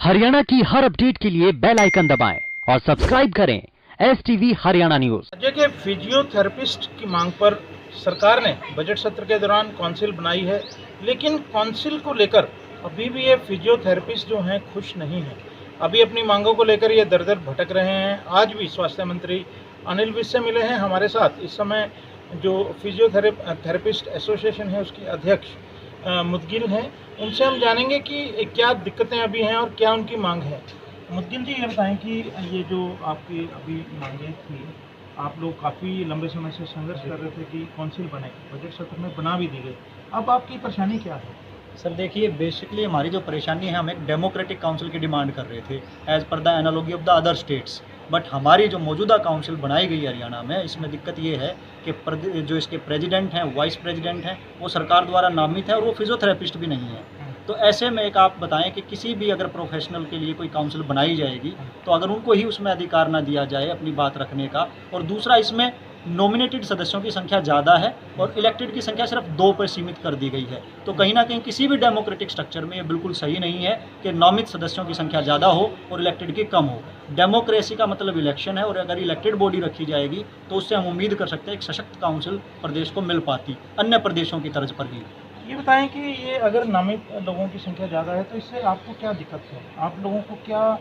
हरियाणा की हर अपडेट के लिए बेल आइकन दबाएं और सब्सक्राइब करें STV हरियाणा न्यूज। राज्य के फिजियोथेरेपिस्ट की मांग पर सरकार ने बजट सत्र के दौरान काउंसिल बनाई है, लेकिन काउंसिल को लेकर अभी भी ये फिजियोथेरेपिस्ट जो हैं खुश नहीं हैं। अभी अपनी मांगों को लेकर ये दर दर भटक रहे हैं। आज भी स्वास्थ्य मंत्री अनिल विज से मिले हैं हमारे साथ। इस समय जो फिजियोथेरेपिस्ट एसोसिएशन है उसकी अध्यक्ष मुदगिल हैं, उनसे हम जानेंगे कि क्या दिक्कतें अभी हैं और क्या उनकी मांग है। मुदगिल जी, ये बताएं कि ये जो आपकी अभी मांगें थी, आप लोग काफ़ी लंबे समय से संघर्ष कर रहे थे कि काउंसिल बने, बजट सत्र में बना भी दी गई। अब आपकी परेशानी क्या है? सर देखिए, बेसिकली हमारी जो परेशानी है, हम एक डेमोक्रेटिक काउंसिल की डिमांड कर रहे थे as per the analogy of the other states. But हमारी जो मौजूदा काउंसिल बनाई गई हरियाणा में, इसमें दिक्कत ये है कि जो इसके प्रेसिडेंट हैं, वाइस प्रेसिडेंट हैं, वो सरकार द्वारा नामित है और वो फिजियोथेरेपिस्ट भी नहीं है। तो ऐसे में एक आप बताएं कि किसी भी अगर प्रोफेशनल के लिए कोई काउंसिल बनाई जाएगी तो अगर उनको ही उसमें अधिकार ना दिया जाए अपनी बात रखने का, और दूसरा इसमें नॉमिनेटेड सदस्यों की संख्या ज़्यादा है और इलेक्टेड की संख्या सिर्फ 2 पर सीमित कर दी गई है, तो कहीं ना कहीं किसी भी डेमोक्रेटिक स्ट्रक्चर में ये बिल्कुल सही नहीं है कि नामित सदस्यों की संख्या ज़्यादा हो और इलेक्टेड की कम हो। डेमोक्रेसी का मतलब इलेक्शन है, और अगर इलेक्टेड बॉडी रखी जाएगी तो उससे हम उम्मीद कर सकते हैं एक सशक्त काउंसिल प्रदेश को मिल पाती, अन्य प्रदेशों की तर्ज पर ही। ये बताएं कि ये अगर नामित लोगों की संख्या ज़्यादा है तो इससे आपको क्या दिक्कत है? आप लोगों को क्या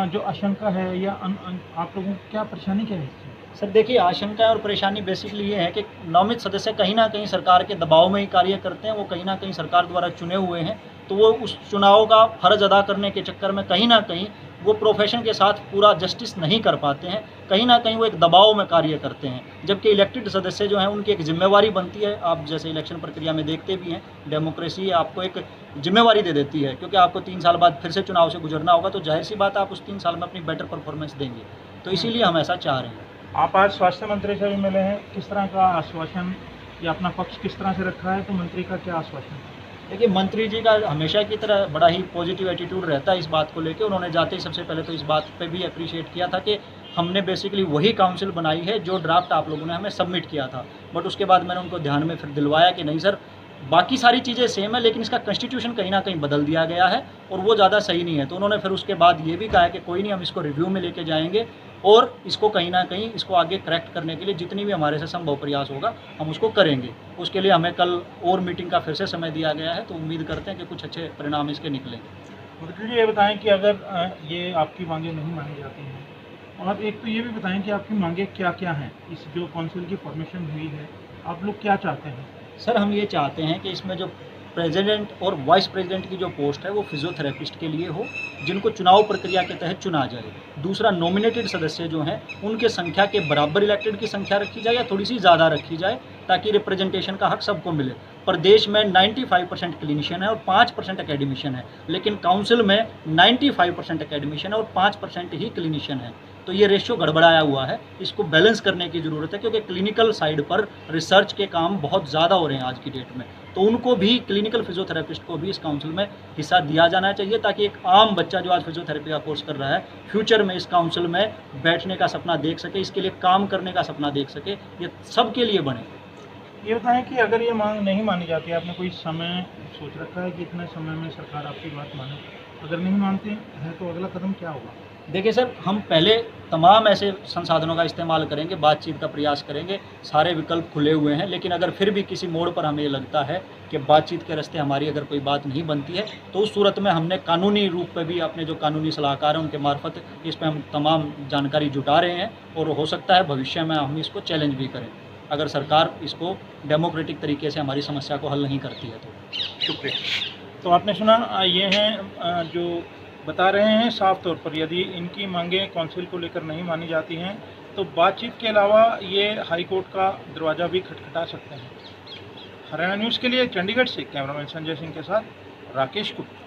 जो आशंका है या आप लोगों को क्या परेशानी क्या है इससे? सर देखिए, आशंका और परेशानी बेसिकली ये है कि नामित सदस्य कहीं ना कहीं सरकार के दबाव में ही कार्य करते हैं, वो कहीं ना कहीं सरकार द्वारा चुने हुए हैं, तो वो उस चुनाव का फर्ज अदा करने के चक्कर में कहीं ना कहीं वो प्रोफेशन के साथ पूरा जस्टिस नहीं कर पाते हैं, कहीं ना कहीं वो एक दबाव में कार्य करते हैं। जबकि इलेक्टेड सदस्य जो हैं उनकी एक जिम्मेवारी बनती है, आप जैसे इलेक्शन प्रक्रिया में देखते भी हैं, डेमोक्रेसी आपको एक जिम्मेवारी दे देती है, क्योंकि आपको 3 साल बाद फिर से चुनाव से गुजरना होगा, तो जाहिर सी बात आप उस 3 साल में अपनी बेटर परफॉर्मेंस देंगे, तो इसीलिए हम ऐसा चाह रहे हैं। आप आज स्वास्थ्य मंत्री से भी मिले हैं, किस तरह का आश्वासन या अपना पक्ष किस तरह से रखा है, तो मंत्री का क्या आश्वासन है? देखिए, मंत्री जी का हमेशा की तरह बड़ा ही पॉजिटिव एटीट्यूड रहता है इस बात को लेकर। उन्होंने जाते ही सबसे पहले तो इस बात पे भी अप्रिशिएट किया था कि हमने बेसिकली वही काउंसिल बनाई है जो ड्राफ्ट आप लोगों ने हमें सबमिट किया था। बट उसके बाद मैंने उनको ध्यान में फिर दिलवाया कि नहीं सर, बाकी सारी चीज़ें सेम है, लेकिन इसका कॉन्स्टिट्यूशन कहीं ना कहीं बदल दिया गया है और वो ज़्यादा सही नहीं है। तो उन्होंने फिर उसके बाद ये भी कहा है कि कोई नहीं, हम इसको रिव्यू में लेके जाएंगे और इसको कहीं ना कहीं इसको आगे करेक्ट करने के लिए जितनी भी हमारे से संभव प्रयास होगा हम उसको करेंगे। उसके लिए हमें कल और मीटिंग का फिर से समय दिया गया है, तो उम्मीद करते हैं कि कुछ अच्छे परिणाम इसके निकलेंगे। मुदगिल जी, ये बताएं कि अगर ये आपकी मांगें नहीं मानी जाती हैं, और एक तो ये भी बताएं कि आपकी मांगें क्या क्या हैं, इस जो काउंसिल की फॉर्मेशन हुई है, आप लोग क्या चाहते हैं? सर हम ये चाहते हैं कि इसमें जो प्रेसिडेंट और वाइस प्रेसिडेंट की जो पोस्ट है वो फिजियोथेरेपिस्ट के लिए हो, जिनको चुनाव प्रक्रिया के तहत चुना जाए। दूसरा, नॉमिनेटेड सदस्य जो हैं उनके संख्या के बराबर इलेक्टेड की संख्या रखी जाए या थोड़ी सी ज़्यादा रखी जाए, ताकि रिप्रेजेंटेशन का हक सबको मिले। प्रदेश में 95% क्लिनिशियन है और 5% एकेडमिशियन है, लेकिन काउंसिल में 95% एकेडमिशियन है और 5% ही क्लिनिशियन है। तो ये रेशियो गड़बड़ाया हुआ है, इसको बैलेंस करने की ज़रूरत है, क्योंकि क्लिनिकल साइड पर रिसर्च के काम बहुत ज़्यादा हो रहे हैं आज की डेट में, तो उनको भी, क्लिनिकल फिजियोथेरेपिस्ट को भी इस काउंसिल में हिस्सा दिया जाना चाहिए, ताकि एक आम बच्चा जो आज फिजियोथेरेपी का कोर्स कर रहा है फ्यूचर में इस काउंसिल में बैठने का सपना देख सके, इसके लिए काम करने का सपना देख सके, ये सबके लिए बने। ये बताएं कि अगर ये मांग नहीं मानी जाती है, आपने कोई समय सोच रखा है कि इतने समय में सरकार आपकी बात माने? अगर नहीं मानते हैं तो अगला कदम क्या होगा? देखिए सर, हम पहले तमाम ऐसे संसाधनों का इस्तेमाल करेंगे, बातचीत का प्रयास करेंगे, सारे विकल्प खुले हुए हैं, लेकिन अगर फिर भी किसी मोड़ पर हमें लगता है कि बातचीत के रास्ते हमारी अगर कोई बात नहीं बनती है, तो उस सूरत में हमने कानूनी रूप पे भी अपने जो कानूनी सलाहकार हैं उनके मार्फत इस पर हम तमाम जानकारी जुटा रहे हैं, और हो सकता है भविष्य में हम इसको चैलेंज भी करें, अगर सरकार इसको डेमोक्रेटिक तरीके से हमारी समस्या को हल नहीं करती है तो। शुक्रिया। तो आपने सुना, ये हैं जो बता रहे हैं साफ तौर पर, यदि इनकी मांगें काउंसिल को लेकर नहीं मानी जाती हैं तो बातचीत के अलावा ये हाई कोर्ट का दरवाज़ा भी खटखटा सकते हैं। हरियाणा न्यूज़ के लिए चंडीगढ़ से कैमरामैन संजय सिंह के साथ राकेश गुप्ता।